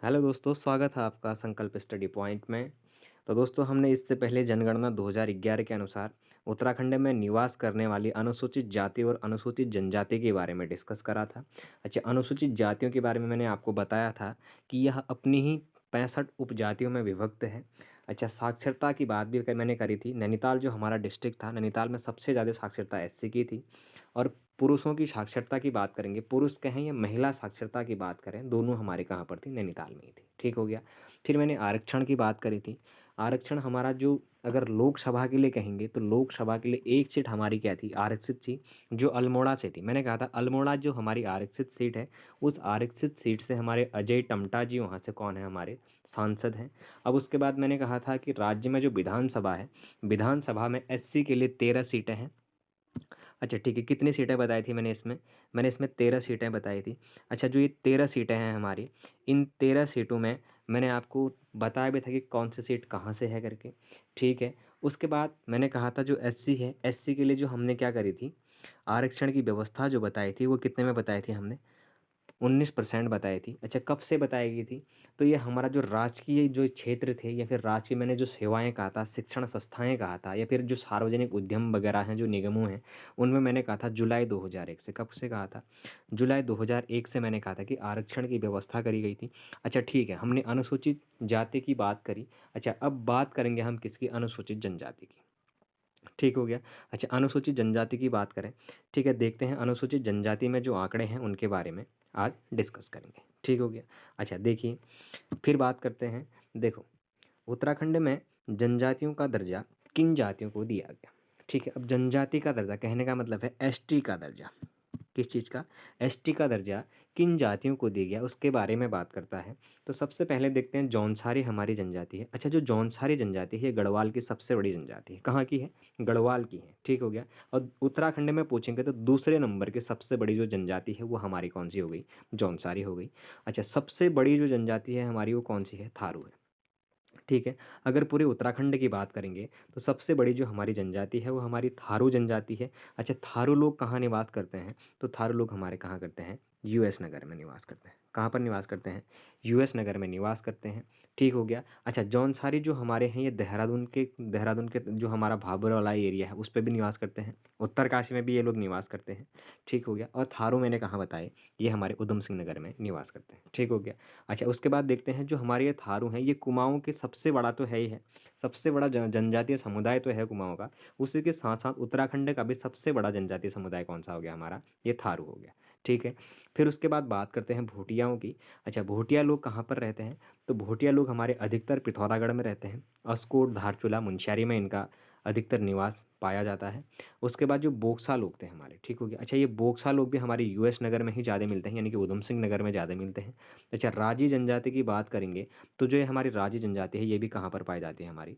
Hello दोस्तों, स्वागत है आपका संकल्प स्टडी पॉइंट में। तो दोस्तों, हमने इससे पहले जनगणना 2011 के अनुसार उत्तराखंड में निवास करने वाली अनुसूचित जाति और अनुसूचित जनजाति के बारे में डिस्कस करा था। अच्छा, अनुसूचित जातियों के बारे में मैंने आपको बताया था कि यह अपनी ही 65 उपजातियों में विभक्त है। अच्छा, साक्षरता की बात भी मैंने करी थी। नैनीताल जो हमारा डिस्ट्रिक्ट था, नैनीताल में सबसे ज़्यादा साक्षरता एससी की थी। और पुरुषों की साक्षरता की बात करेंगे, पुरुष कहें या महिला साक्षरता की बात करें, दोनों हमारे कहाँ पर थी, नैनीताल में ही थी। ठीक हो गया। फिर मैंने आरक्षण की बात करी थी। आरक्षण हमारा जो, अगर लोकसभा के लिए कहेंगे तो लोकसभा के लिए एक सीट हमारी क्या थी, आरक्षित थी, जो अल्मोड़ा से थी। मैंने कहा था अल्मोड़ा जो हमारी आरक्षित सीट है, उस आरक्षित सीट से हमारे अजय टमटा जी वहाँ से कौन है, हमारे सांसद हैं। अब उसके बाद मैंने कहा था कि राज्य में जो विधानसभा है, विधानसभा में एससी के लिए 13 सीटें हैं। अच्छा ठीक है, कितनी सीटें बताई थी मैंने इसमें 13 सीटें बताई थी। अच्छा, जो ये 13 सीटें हैं हमारी, इन 13 सीटों में मैंने आपको बताया भी था कि कौन सी सीट कहाँ से है करके। ठीक है। उसके बाद मैंने कहा था जो एससी है, एससी के लिए जो हमने क्या करी थी, आरक्षण की व्यवस्था जो बताई थी, वो कितने में बताई थी हमने, 19% बताई थी। अच्छा, कब से बताई गई थी, तो ये हमारा जो राजकीय जो क्षेत्र थे, या फिर राजकीय मैंने जो सेवाएं कहा था, शिक्षण संस्थाएं कहा था, या फिर जो सार्वजनिक उद्यम वगैरह हैं, जो निगमों हैं, उनमें मैंने कहा था जुलाई 2001 से। कब से कहा था, जुलाई 2001 से मैंने कहा था कि आरक्षण की व्यवस्था करी गई थी। अच्छा ठीक है, हमने अनुसूचित जाति की बात करी। अच्छा, अब बात करेंगे हम किसकी, अनुसूचित जनजाति की। ठीक हो गया। अच्छा, अनुसूचित जनजाति की बात करें। ठीक है, देखते हैं अनुसूचित जनजाति में जो आंकड़े हैं उनके बारे में आज डिस्कस करेंगे। ठीक हो गया। अच्छा देखिए, फिर बात करते हैं। देखो, उत्तराखंड में जनजातियों का दर्जा किन जातियों को दिया गया। ठीक है, अब जनजाति का दर्जा कहने का मतलब है एसटी का दर्जा। किस चीज़ का, एसटी का दर्जा किन जातियों को दिया गया, उसके बारे में बात करता है। तो सबसे पहले देखते हैं, जौनसारी हमारी जनजाति है। अच्छा, जो जौनसारी जनजाति है, ये गढ़वाल की सबसे बड़ी जनजाति है। कहाँ की है, गढ़वाल की है। ठीक हो गया। और उत्तराखंड में पूछेंगे तो दूसरे नंबर की सबसे बड़ी जो जनजाति है वो हमारी कौन सी हो गई, जौनसारी हो गई। अच्छा, सबसे बड़ी जो जनजाति है हमारी वो कौन सी है, थारू है। ठीक है। अगर पूरे उत्तराखंड की बात करेंगे तो सबसे बड़ी जो हमारी जनजाति है वो हमारी थारू जनजाति है। अच्छा, थारू लोग कहाँ निवास करते हैं, तो थारू लोग हमारे कहाँ करते हैं, यूएस नगर में निवास करते हैं। कहाँ पर निवास करते हैं, यूएस नगर में निवास करते हैं। ठीक हो गया। अच्छा, जौनसारी जो हमारे हैं, ये देहरादून के जो हमारा भाबर वाला एरिया है उस पर भी निवास करते हैं। उत्तरकाशी में भी ये लोग निवास करते हैं। ठीक हो गया। और थारू मैंने कहाँ बताए, ये हमारे उधम सिंह नगर में निवास करते हैं। ठीक हो गया। अच्छा, उसके बाद देखते हैं जो हमारे ये थारू हैं, ये कुमाऊं के सबसे बड़ा तो है ही है, सबसे बड़ा जनजातीय समुदाय तो है कुमाऊं का। उसी के साथ साथ उत्तराखंड का भी सबसे बड़ा जनजातीय समुदाय कौन सा हो गया, हमारा ये थारू हो गया। ठीक है। फिर उसके बाद बात करते हैं भोटियाओं की। अच्छा, भोटिया लोग कहाँ पर रहते हैं, तो भोटिया लोग हमारे अधिकतर पिथौरागढ़ में रहते हैं। अस्कोट, धारचूला, मुनस्यारी में इनका अधिकतर निवास पाया जाता है। उसके बाद जो बोक्सा लोग थे हमारे, ठीक हो गया। अच्छा, ये बोक्सा लोग भी हमारे यूएस नगर में ही ज़्यादा मिलते हैं, यानी कि उधम सिंह नगर में ज़्यादा मिलते हैं। अच्छा, राजी जनजाति की बात करेंगे तो जो ये हमारी राजी जनजाति है, ये भी कहाँ पर पाई जाती है हमारी,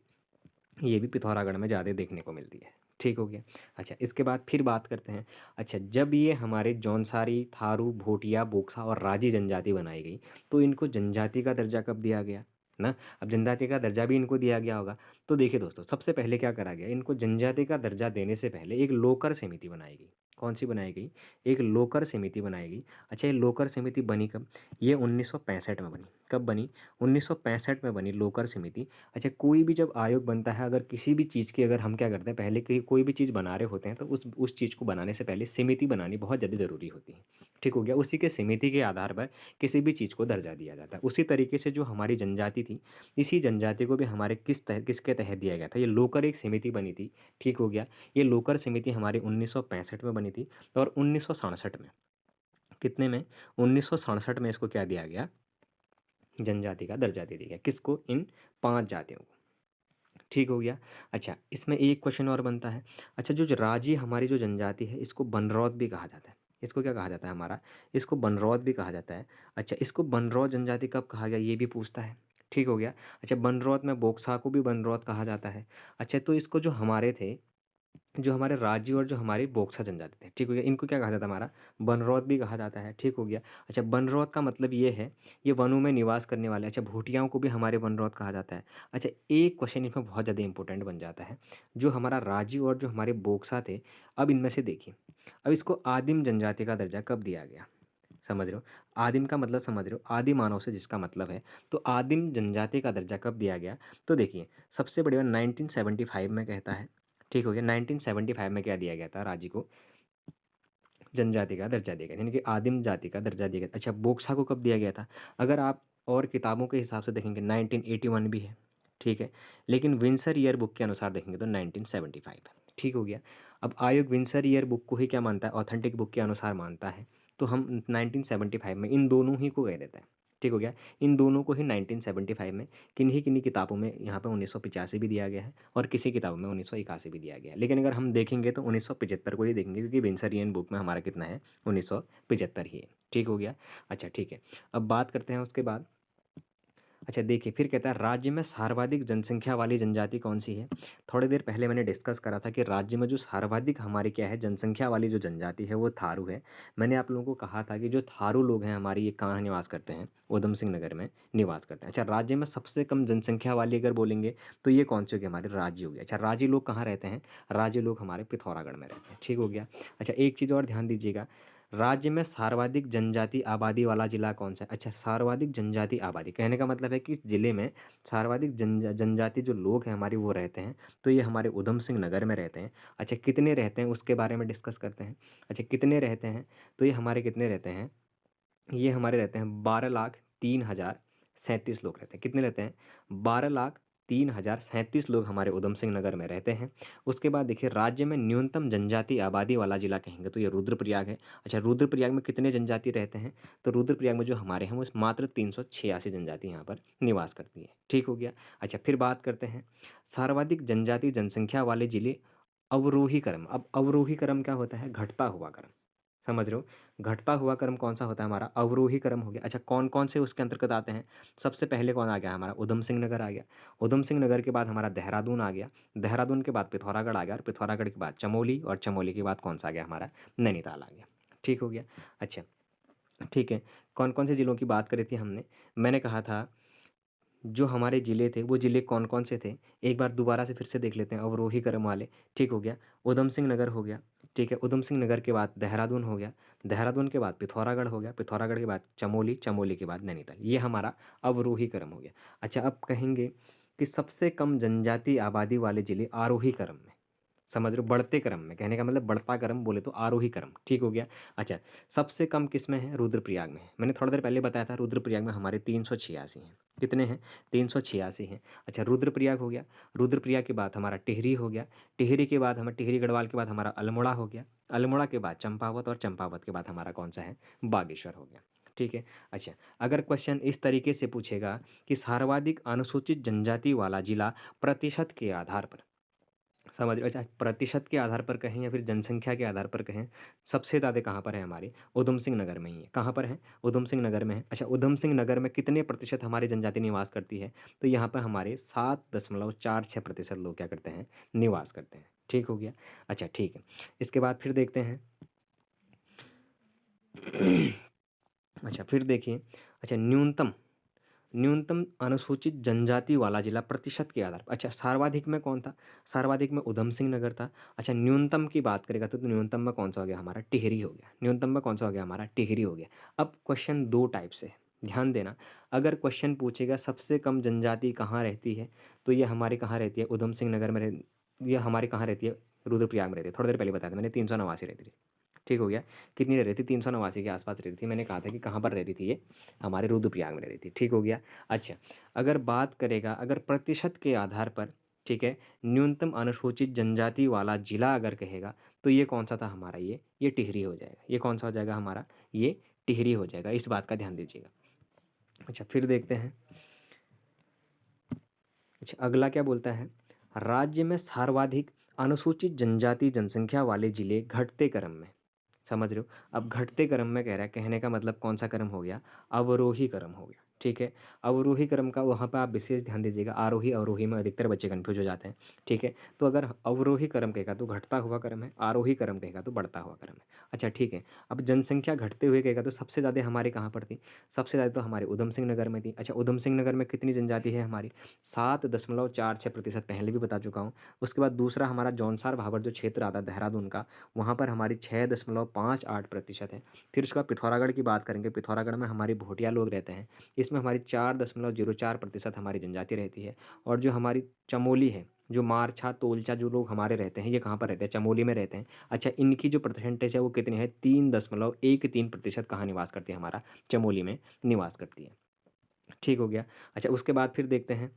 ये भी पिथौरागढ़ में ज़्यादा देखने को मिलती है। ठीक हो गया। अच्छा, इसके बाद फिर बात करते हैं। अच्छा, जब ये हमारे जौनसारी, थारू, भोटिया, बोक्सा और राजी जनजाति बनाई गई, तो इनको जनजाति का दर्जा कब दिया गया ना। अब जनजाति का दर्जा भी इनको दिया गया होगा। तो देखिए दोस्तों, सबसे पहले क्या करा गया, इनको जनजाति का दर्जा देने से पहले एक लोकर समिति बनाई गई। कौन सी बनाई गई, एक लोकर समिति बनाई गई। अच्छा, ये लोकर समिति बनी कब, ये 1965 में बनी। कब बनी, 1965 में बनी लोकर समिति। अच्छा, कोई भी जब आयोग बनता है, अगर किसी भी चीज़ की, अगर हम क्या करते हैं, पहले कोई भी चीज़ बना रहे होते हैं तो उस चीज़ को बनाने से पहले समिति बनानी बहुत ज़्यादा ज़रूरी होती है। ठीक हो गया। उसी के समिति के आधार पर किसी भी चीज़ को दर्जा दिया जाता है। उसी तरीके से जो हमारी जनजाति थी, इसी जनजाति को भी हमारे किसके तहत दिया गया था, ये लोकर एक समिति बनी थी। ठीक हो गया। ये लोकर समिति हमारी 1965 में बनी थी। और 1967 में, कितने में, 1967 में इसको क्या दिया गया, जनजाति का दर्जा दे दिया गया। किसको, इन 5 जातियों को। ठीक हो गया। अच्छा, इसमें एक क्वेश्चन और बनता है। अच्छा, जो राजी हमारी जो जनजाति है, इसको बनरौत भी कहा जाता है। इसको क्या कहा जाता है हमारा, इसको बनरौत भी कहा जाता है। अच्छा, इसको बनरौत जनजाति कब कहा गया, ये भी पूछता है। ठीक हो गया। अच्छा, बनरौत में बोक्सा को भी बनरौत कहा जाता है। अच्छा, तो इसको जो हमारे थे, जो हमारे राज्य और जो हमारी बोक्सा जनजाति थे, ठीक हो गया, इनको क्या कहा जाता है, हमारा बनरौत भी कहा जाता है। ठीक हो गया। अच्छा, बनरौत का मतलब ये है, ये वनों में निवास करने वाले। अच्छा, भूटियाओं को भी हमारे बनरौत कहा जाता है। अच्छा, एक क्वेश्चन इसमें बहुत ज़्यादा इंपॉर्टेंट बन जाता है, जो हमारा राज्य और जो हमारे बोक्सा थे, अब इनमें से देखिए, अब इसको आदिम जनजाति का दर्जा कब दिया गया, समझ रहे हो? आदिम का मतलब समझ रहे हो? आदि मानव से जिसका मतलब है। तो आदिम जनजाति का दर्जा कब दिया गया? तो देखिए, सबसे बड़ी बात 1975 में कहता है, ठीक हो गया? 1975 में क्या दिया गया था राज्य को? जनजाति का दर्जा दिया गया, यानी कि आदिम जाति का दर्जा दिया गया। अच्छा, बोक्सा को कब दिया गया था? अगर आप और किताबों के हिसाब से देखेंगे 1981 भी है, ठीक है, लेकिन विंसर ईयर बुक के अनुसार देखेंगे तो 1975 है, ठीक हो गया। अब आयोग विंसर ईयर बुक को ही क्या मानता है? ऑथेंटिक बुक के अनुसार मानता है, तो हम 1975 में इन दोनों ही को कह देता है, ठीक हो गया। इन दोनों को ही 1975 में किन्हीं किन्हीं किताबों में यहाँ पे 1985 भी दिया गया है और किसी किताबों में 1981 भी दिया गया है, लेकिन अगर हम देखेंगे तो 1975 को ही देखेंगे, क्योंकि विंसरियन बुक में हमारा कितना है? 1975 ही है, ठीक हो गया। अच्छा ठीक है, अब बात करते हैं उसके बाद। अच्छा देखिए, फिर कहता है राज्य में सर्वाधिक जनसंख्या वाली जनजाति कौन सी है? थोड़ी देर पहले मैंने डिस्कस करा था कि राज्य में जो सर्वाधिक हमारी क्या है, जनसंख्या वाली जो जनजाति है वो थारू है। मैंने आप लोगों को कहा था कि जो थारू लोग हैं हमारी, ये कहाँ निवास करते हैं? उधम सिंह नगर में निवास करते हैं। अच्छा, राज्य में सबसे कम जनसंख्या वाली अगर बोलेंगे तो ये कौन सी होगी? हमारे राज्य हो गया। अच्छा, राज्य लोग कहाँ रहते हैं? राज्य लोग हमारे पिथौरागढ़ में रहते हैं, ठीक हो गया। अच्छा, एक चीज़ और ध्यान दीजिएगा, राज्य में सर्वाधिक जनजाति आबादी वाला जिला कौन सा है? अच्छा, सर्वाधिक जनजाति आबादी कहने का मतलब है कि इस जिले में सर्वाधिक जनजाति जो लोग हैं हमारी वो रहते हैं, तो ये हमारे उधम सिंह नगर में रहते हैं। अच्छा, कितने रहते हैं उसके बारे में डिस्कस करते हैं। अच्छा, कितने रहते हैं? तो ये हमारे कितने रहते हैं? ये हमारे रहते हैं 12,03,037 लोग रहते हैं। कितने रहते हैं? 12,03,037 लोग हमारे उधम सिंह नगर में रहते हैं। उसके बाद देखिए, राज्य में न्यूनतम जनजाति आबादी वाला जिला कहेंगे तो ये रुद्रप्रयाग है। अच्छा, रुद्रप्रयाग में कितने जनजाति रहते हैं? तो रुद्रप्रयाग में जो हमारे हैं वो मात्र 386 जनजाति यहाँ पर निवास करती है, ठीक हो गया। अच्छा, फिर बात करते हैं सर्वाधिक जनजाति जनसंख्या वाले जिले अवरोही क्रम। अब अवरोही क्रम क्या होता है? घटता हुआ क्रम, समझ रहे हो? घटता हुआ क्रम कौन सा होता है? हमारा अवरोही क्रम हो गया। अच्छा, कौन कौन से उसके अंतर्गत आते हैं? सबसे पहले कौन आ गया? हमारा उधम सिंह नगर आ गया। उधम सिंह नगर के बाद हमारा देहरादून आ गया। देहरादून के बाद पिथौरागढ़ आ गया, और पिथौरागढ़ के बाद चमोली, और चमोली के बाद कौन सा आ गया? हमारा नैनीताल आ गया, ठीक हो गया। अच्छा ठीक है, कौन कौन से ज़िलों की बात करी थी हमने? मैंने कहा था जो हमारे ज़िले थे वो ज़िले कौन कौन से थे, एक बार दोबारा से फिर से देख लेते हैं। अवरोही क्रम वाले, ठीक हो गया। उधम सिंह नगर हो गया, ठीक है। उधम सिंह नगर के बाद देहरादून हो गया, देहरादून के बाद पिथौरागढ़ हो गया, पिथौरागढ़ के बाद चमोली, चमोली के बाद नैनीताल। ये हमारा अवरोही क्रम हो गया। अच्छा, अब कहेंगे कि सबसे कम जनजाति आबादी वाले ज़िले आरोही क्रम में, समझ रहे हो? बढ़ते क्रम में, कहने का मतलब बढ़ता क्रम बोले तो आरोही क्रम, ठीक हो गया। अच्छा, सबसे कम किस में है? रुद्रप्रयाग में है। मैंने थोड़ी देर पहले बताया था रुद्रप्रयाग में हमारे 386 हैं। कितने हैं? 386 हैं। अच्छा, रुद्रप्रयाग हो गया। रुद्रप्रयाग के बाद हमारा टिहरी हो गया। टिहरी के बाद हमारा टिहरी गढ़वाल के बाद हमारा अल्मोड़ा हो गया। अल्मोड़ा के बाद चंपावत, और चंपावत के बाद हमारा कौन सा है? बागेश्वर हो गया, ठीक है। अच्छा, अगर क्वेश्चन इस तरीके से पूछेगा कि सर्वाधिक अनुसूचित जनजाति वाला जिला प्रतिशत के आधार पर, समझ रहे हो? अच्छा, प्रतिशत के आधार पर कहें या फिर जनसंख्या के आधार पर कहें, सबसे ज़्यादा कहाँ पर है? हमारे उधम सिंह नगर में ही है। कहाँ पर है? उधम सिंह नगर में है। अच्छा, उधम सिंह नगर में कितने प्रतिशत हमारी जनजाति निवास करती है? तो यहाँ पर हमारे 7.46% लोग क्या करते हैं? निवास करते हैं, ठीक हो गया। अच्छा ठीक है, इसके बाद फिर देखते हैं। अच्छा, फिर देखिए, अच्छा न्यूनतम अनुसूचित जनजाति वाला जिला प्रतिशत के आधार पर। अच्छा, सर्वाधिक में कौन था? सर्वाधिक में उधम सिंह नगर था। अच्छा, न्यूनतम की बात करेगा तो न्यूनतम में कौन सा हो गया? हमारा टिहरी हो गया। न्यूनतम में कौन सा हो गया? हमारा टिहरी हो गया। अब क्वेश्चन दो टाइप से है, ध्यान देना। अगर क्वेश्चन पूछेगा सबसे कम जनजाति कहाँ रहती है, तो ये हमारे कहाँ रहती है? उधम सिंह नगर में ये हमारे कहाँ रहती है? रुद्रप्रयाग में रहती है। थोड़ी देर पहले बताया था मैंने, 389 रहती थी, ठीक हो गया। कितनी रह रही थी? 389 के आसपास रह रही थी। मैंने कहा था कि कहाँ पर रह रही थी ये? हमारे रुद्रप्रयाग में रह रही थी, ठीक हो गया। अच्छा, अगर बात करेगा अगर प्रतिशत के आधार पर, ठीक है, न्यूनतम अनुसूचित जनजाति वाला जिला अगर कहेगा तो ये कौन सा था हमारा? ये टिहरी हो जाएगा। ये कौन सा हो जाएगा हमारा? ये टिहरी हो जाएगा। इस बात का ध्यान दीजिएगा। अच्छा, फिर देखते हैं। अच्छा, अगला क्या बोलता है? राज्य में सर्वाधिक अनुसूचित जनजाति जनसंख्या वाले जिले घटते क्रम में, समझ रहे हो? अब घटते क्रम में कह रहा है, कहने का मतलब कौन सा क्रम हो गया? अवरोही क्रम हो गया, ठीक है। अवरोही क्रम का वहाँ पे आप विशेष ध्यान दीजिएगा, आरोही अवरोही में अधिकतर बच्चे कन्फ्यूज हो जाते हैं। ठीक है, तो अगर अवरोही क्रम कहेगा तो घटता हुआ क्रम है, आरोही क्रम कहेगा तो बढ़ता हुआ क्रम है। अच्छा ठीक है, अब जनसंख्या घटते हुए कहेगा तो सबसे ज़्यादा हमारे कहाँ पर थी? सबसे ज़्यादा तो हमारे उधम सिंह नगर में थी। अच्छा, उधम सिंह नगर में कितनी जनजाति है हमारी? 7.46% पहले भी बता चुका हूँ। उसके बाद दूसरा हमारा जौनसार भाबर जो क्षेत्र आता है देहरादून का, वहाँ पर हमारी 6.58% है। फिर उसके बाद पिथौरागढ़ की बात करेंगे, पिथौरागढ़ में हमारी भोटिया लोग रहते हैं, इसमें हमारी 4.04% हमारी जनजाति रहती है। और जो हमारी चमोली है, जो मारछा तोलचा जो लोग हमारे रहते हैं, ये कहाँ पर रहते हैं? चमोली में रहते हैं। अच्छा, इनकी जो परसेंटेज है वो कितनी है? 3.13% कहाँ निवास करती है? हमारा चमोली में निवास करती है। ठीक हो गया। अच्छा, उसके बाद फिर देखते हैं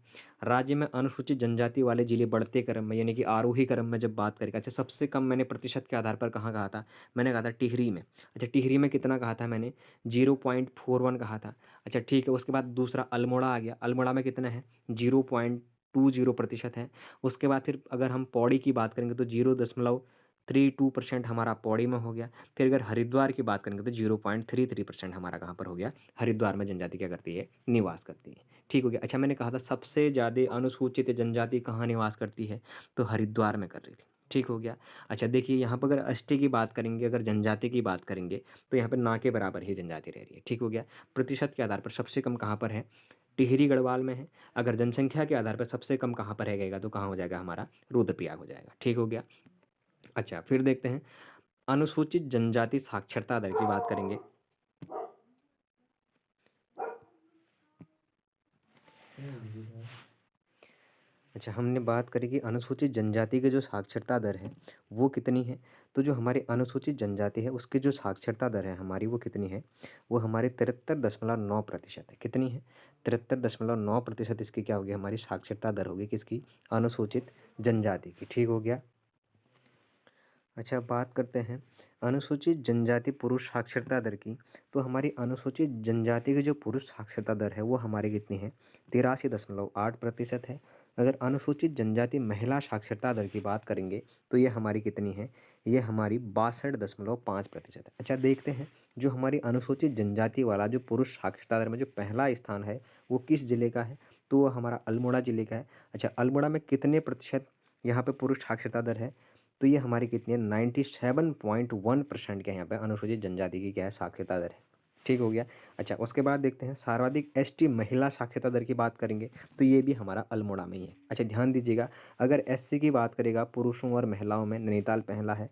राज्य में अनुसूचित जनजाति वाले जिले बढ़ते क्रम में, यानी कि आरोही क्रम में जब बात करेगा। अच्छा, सबसे कम मैंने प्रतिशत के आधार पर कहाँ कहा था? मैंने कहा था टिहरी में। अच्छा, टिहरी में कितना कहा था मैंने? 0.41 कहा था। अच्छा ठीक है, उसके बाद दूसरा अल्मोड़ा आ गया। अल्मोड़ा में कितना है? 0.20% है। उसके बाद फिर अगर हम पौड़ी की बात करेंगे तो 0.32% हमारा पौड़ी में हो गया। फिर अगर हरिद्वार की बात करेंगे तो 0.33% हमारा कहाँ पर हो गया? हरिद्वार में जनजाति क्या करती है? निवास करती है। ठीक हो गया। अच्छा, मैंने कहा था सबसे ज़्यादा अनुसूचित जनजाति कहाँ निवास करती है? तो हरिद्वार में कर रही थी। ठीक हो गया। अच्छा देखिए, यहाँ पर अगर एसटी की बात करेंगे, अगर जनजाति की बात करेंगे, तो यहाँ पर ना के बराबर ही जनजाति रह रही है। ठीक हो गया। प्रतिशत के आधार पर सबसे कम कहाँ पर है? टिहरी गढ़वाल में है। अगर जनसंख्या के आधार पर सबसे कम कहाँ पर रहेगा तो कहाँ हो जाएगा? हमारा रुद्रप्रयाग हो जाएगा। ठीक हो गया। अच्छा, फिर देखते हैं अनुसूचित जनजाति साक्षरता दर की बात करेंगे। अच्छा, हमने बात करी कि अनुसूचित जनजाति की जो साक्षरता दर है वो कितनी है? तो जो हमारी अनुसूचित जनजाति है उसकी जो साक्षरता दर है हमारी वो कितनी है? वो हमारी 73.9% है। कितनी है? 73.9% इसकी क्या होगी? हमारी साक्षरता दर होगी किसकी? अनुसूचित जनजाति की। ठीक हो गया। अच्छा, बात करते हैं अनुसूचित जनजाति पुरुष साक्षरता दर की। तो हमारी अनुसूचित जनजाति की जो पुरुष साक्षरता दर है वो हमारी कितनी है? 83.8% है। अगर अनुसूचित जनजाति महिला साक्षरता दर की बात करेंगे तो ये हमारी कितनी है? ये हमारी 62.5% है। अच्छा देखते हैं जो हमारी अनुसूचित जनजाति वाला जो पुरुष साक्षरता दर में जो पहला स्थान है वो किस जिले का है? तो वो हमारा अल्मोड़ा जिले का है। अच्छा, अल्मोड़ा में कितने प्रतिशत यहाँ पे पुरुष साक्षरता दर है? तो ये हमारी कितनी है? 97.1% के यहाँ पे अनुसूचित जनजाति की क्या है? साक्षरता दर है। ठीक हो गया। अच्छा, उसके बाद देखते हैं सर्वाधिक एसटी महिला साक्षरता दर की बात करेंगे तो ये भी हमारा अल्मोड़ा में ही है। अच्छा ध्यान दीजिएगा, अगर एससी की बात करेगा पुरुषों और महिलाओं में नैनीताल पहला है।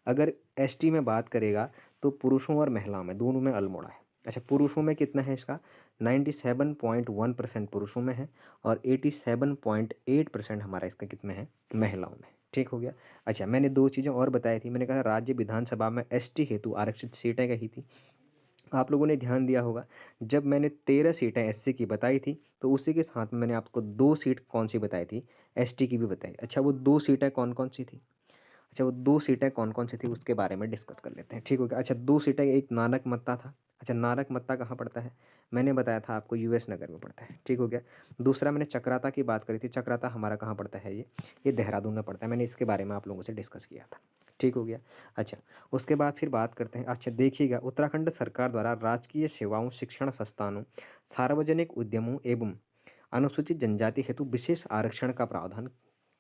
अगर एसटी में बात करेगा तो पुरुषों और महिलाओं में दोनों में अल्मोड़ा है। अच्छा, पुरुषों में कितना है इसका? 97.1% पुरुषों में है और 87.8% हमारा इसका कितने है? महिलाओं में। ठीक हो गया। अच्छा, मैंने दो चीज़ें और बताई थी। मैंने कहा राज्य विधानसभा में एसटी हेतु आरक्षित सीटें कही थी। आप लोगों ने ध्यान दिया होगा, जब मैंने 13 सीटें एससी की बताई थी तो उसी के साथ में मैंने आपको 2 सीट कौन सी बताई थी? एसटी की भी बताई। अच्छा, वो 2 सीटें कौन कौन सी थी? अच्छा, वो 2 सीटें कौन कौन सी थी उसके बारे में डिस्कस कर लेते हैं। ठीक हो गया। अच्छा, 2 सीटें, एक नानक मत्ता था। अच्छा, नानक मत्ता कहाँ पड़ता है? मैंने बताया था आपको यूएस नगर में पड़ता है। ठीक हो गया। दूसरा मैंने चक्राता की बात करी थी। चक्राता हमारा कहाँ पड़ता है? ये देहरादून में पड़ता है। मैंने इसके बारे में आप लोगों से डिस्कस किया था। ठीक हो गया। अच्छा, उसके बाद फिर बात करते हैं। अच्छा देखिएगा, उत्तराखंड सरकार द्वारा राजकीय सेवाओं, शिक्षण संस्थानों, सार्वजनिक उद्यमों एवं अनुसूचित जनजाति हेतु विशेष आरक्षण का प्रावधान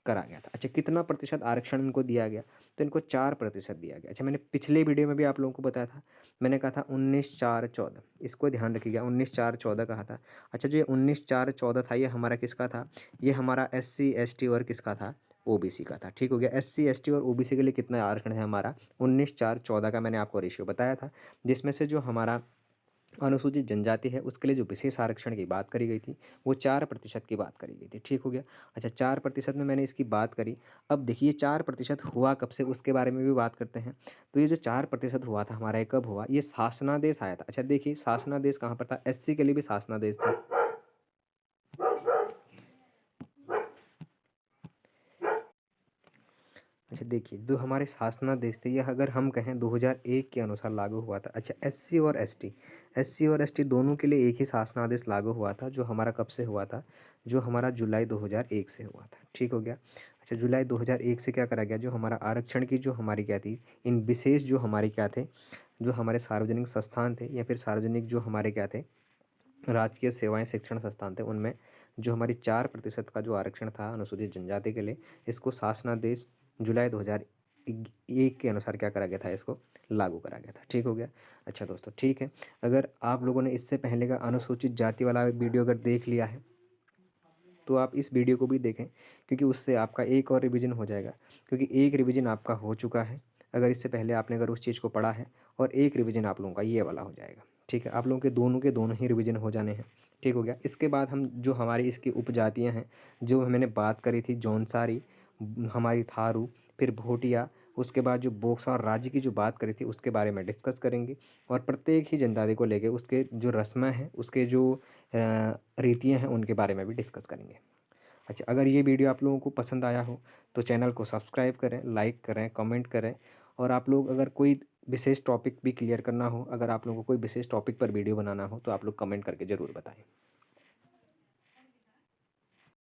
करा गया था। अच्छा, कितना प्रतिशत आरक्षण इनको दिया गया? तो इनको 4% दिया गया। अच्छा, मैंने पिछले वीडियो में भी आप लोगों को बताया था। मैंने कहा था 19/4/14, इसको ध्यान रखिएगा, 19/4/14 कहा था। अच्छा, जो ये 19/4/14 था ये हमारा किसका था? ये हमारा SC ST और किसका था? ओबीसी का था। ठीक हो गया। SC ST और ओबीसी के लिए कितना आरक्षण है हमारा? 19/4/14 का मैंने आपको रेशियो बताया था, जिसमें से जो हमारा अनुसूचित जनजाति है उसके लिए जो विशेष आरक्षण की बात करी गई थी वो 4% की बात करी गई थी। ठीक हो गया। अच्छा, 4% में मैंने इसकी बात करी। अब देखिए 4% हुआ कब से उसके बारे में भी बात करते हैं। तो ये जो 4% हुआ था हमारा, ये कब हुआ? ये शासनादेश आया था। अच्छा देखिए, शासनादेश कहाँ पर था? एससी के लिए भी शासनादेश था। अच्छा देखिए, जो हमारे शासनादेश थे यह अगर हम कहें 2001 के अनुसार लागू हुआ था। अच्छा, एससी और एसटी दोनों के लिए एक ही शासनादेश लागू हुआ था, जो हमारा कब से हुआ था? जो हमारा जुलाई 2001 से हुआ था। ठीक हो गया। अच्छा, जुलाई 2001 से क्या करा गया? जो हमारा आरक्षण की जो हमारी क्या थी, इन विशेष जो हमारे क्या थे, जो हमारे सार्वजनिक संस्थान थे या फिर सार्वजनिक जो हमारे क्या थे, राजकीय सेवाएं शिक्षण संस्थान थे, उनमें जो हमारी 4% का जो आरक्षण था अनुसूचित जनजाति के लिए, इसको शासनादेश जुलाई 2001 के अनुसार क्या करा गया था, इसको लागू करा गया था। ठीक हो गया। अच्छा दोस्तों, ठीक है। अगर आप लोगों ने इससे पहले का अनुसूचित जाति वाला वीडियो अगर देख लिया है तो आप इस वीडियो को भी देखें, क्योंकि उससे आपका एक और रिवीजन हो जाएगा। क्योंकि एक रिवीजन आपका हो चुका है अगर इससे पहले आपने अगर उस चीज़ को पढ़ा है, और एक रिवीजन आप लोगों का ये वाला हो जाएगा। ठीक है, आप लोगों के दोनों ही रिवीजन हो जाने हैं। ठीक हो गया। इसके बाद हम जो हमारी इसकी उपजातियाँ हैं, जो मैंने बात करी थी, जौनसारी, हमारी थारू, फिर भोटिया, उसके बाद जो बोक्सा और राज्य की जो बात करी थी उसके बारे में डिस्कस करेंगे। और प्रत्येक ही जनजाति को लेके उसके जो रस्में हैं, उसके जो रीतियाँ हैं, उनके बारे में भी डिस्कस करेंगे। अच्छा, अगर ये वीडियो आप लोगों को पसंद आया हो तो चैनल को सब्सक्राइब करें, लाइक करें, कमेंट करें। और आप लोग अगर कोई विशेष टॉपिक भी क्लियर करना हो, अगर आप लोगों को कोई विशेष टॉपिक पर वीडियो बनाना हो तो आप लोग कमेंट करके ज़रूर बताएं।